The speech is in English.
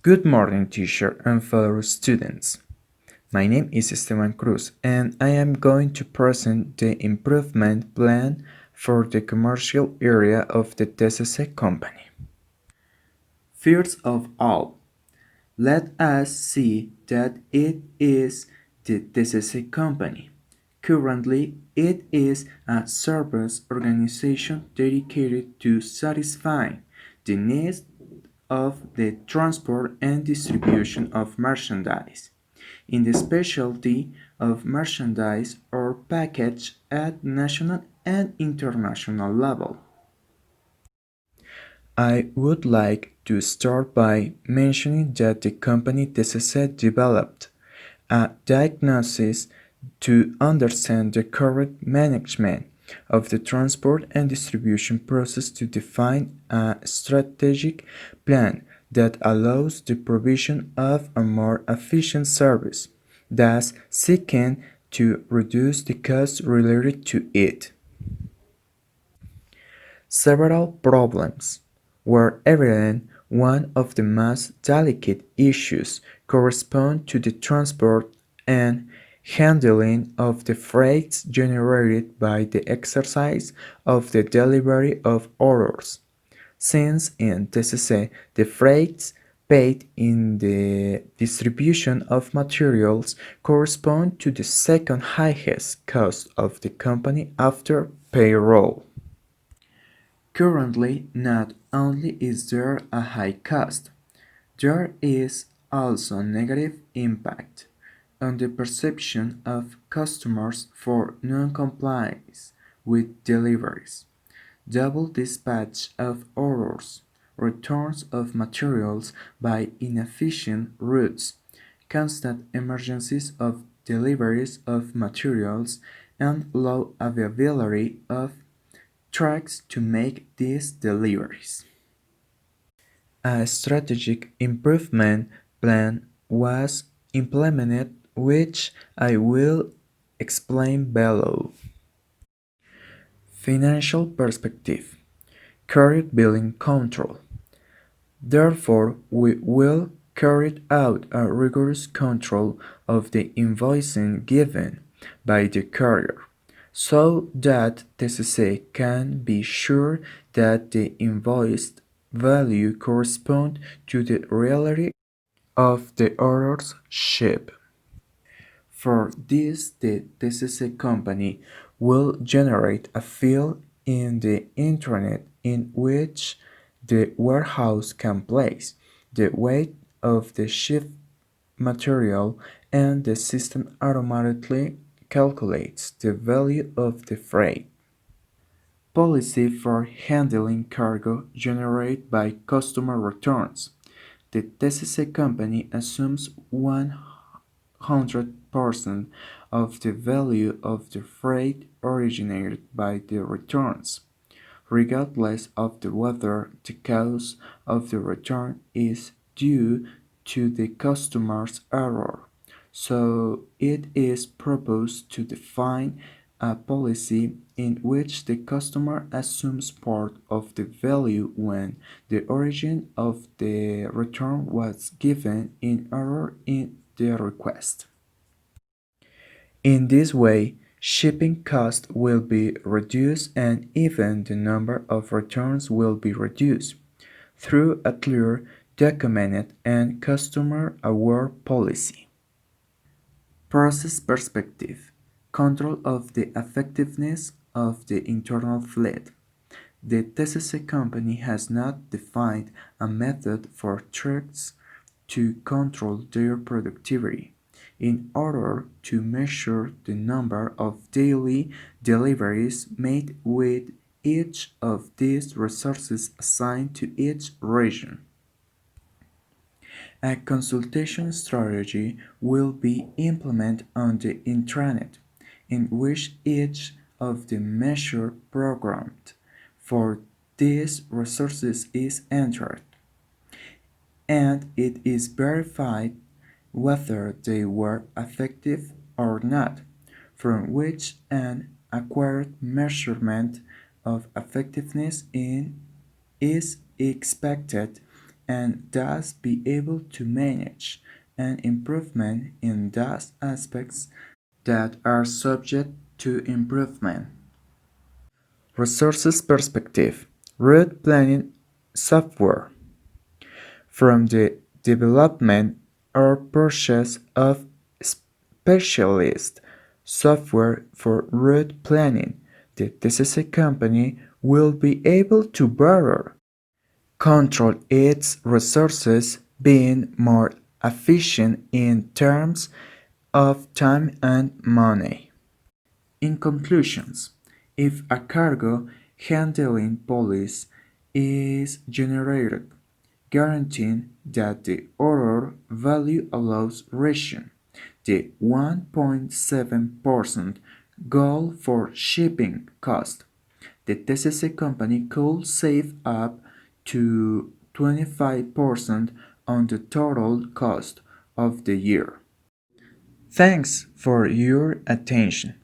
Good morning, teacher and fellow students. My name is Esteban Cruz, and I am going to present the improvement plan for the commercial area of the TCC company. First of all, let us see that it is the TCC company. Currently, it is a service organization dedicated to satisfying the needs of the transport and distribution of merchandise in the specialty of merchandise or package at national and international level. I would like to start by mentioning that the company TCC developed a diagnosis to understand the correct management of the transport and distribution process to define a strategic plan that allows the provision of a more efficient service, thus seeking to reduce the costs related to it. Several problems were evident. One of the most delicate issues correspond to the transport and handling of the freights generated by the exercise of the delivery of orders, since in TCC the freights paid in the distribution of materials correspond to the second highest cost of the company after payroll. Currently, not only is there a high cost, there is also a negative impact on the perception of customers for non-compliance with deliveries, double dispatch of orders, returns of materials by inefficient routes, constant emergencies of deliveries of materials, and low availability of trucks to make these deliveries. A strategic improvement plan was implemented, which I will explain below. Financial perspective. Correct billing control. Therefore, we will carry out a rigorous control of the invoicing given by the carrier, so that TCC can be sure that the invoiced value corresponds to the reality of the orders shipped. For this, the TCC company will generate a field in the intranet in which the warehouse can place the weight of the shipped material, and the system automatically calculates the value of the freight. Policy for handling cargo generated by customer returns. The TCC company assumes 100% of the value of the freight originated by the returns, regardless of whether the cause of the return is due to the customer's error. So it is proposed to define a policy in which the customer assumes part of the value when the origin of the return was given in error in the request. In this way, shipping costs will be reduced and even the number of returns will be reduced through a clear, documented, and customer-aware policy. Process perspective. Control of the effectiveness of the internal fleet. The TCC company has not defined a method for trucks to control their productivity in order to measure the number of daily deliveries made with each of these resources assigned to each region. A consultation strategy will be implemented on the intranet, in which each of the measures programmed for these resources is entered, and it is verified whether they were effective or not, from which an accurate measurement of effectiveness is expected, and thus be able to manage an improvement in those aspects that are subject to improvement. Resources perspective. Route planning software. From the development or purchase of specialist software for route planning, the TCC company will be able to better control its resources, being more efficient in terms of time and money. In conclusions, if a cargo handling policy is generated, guaranteeing that the order value allows reaching the 1.7% goal for shipping cost, the TCC company could save up to 25% on the total cost of the year. Thanks for your attention.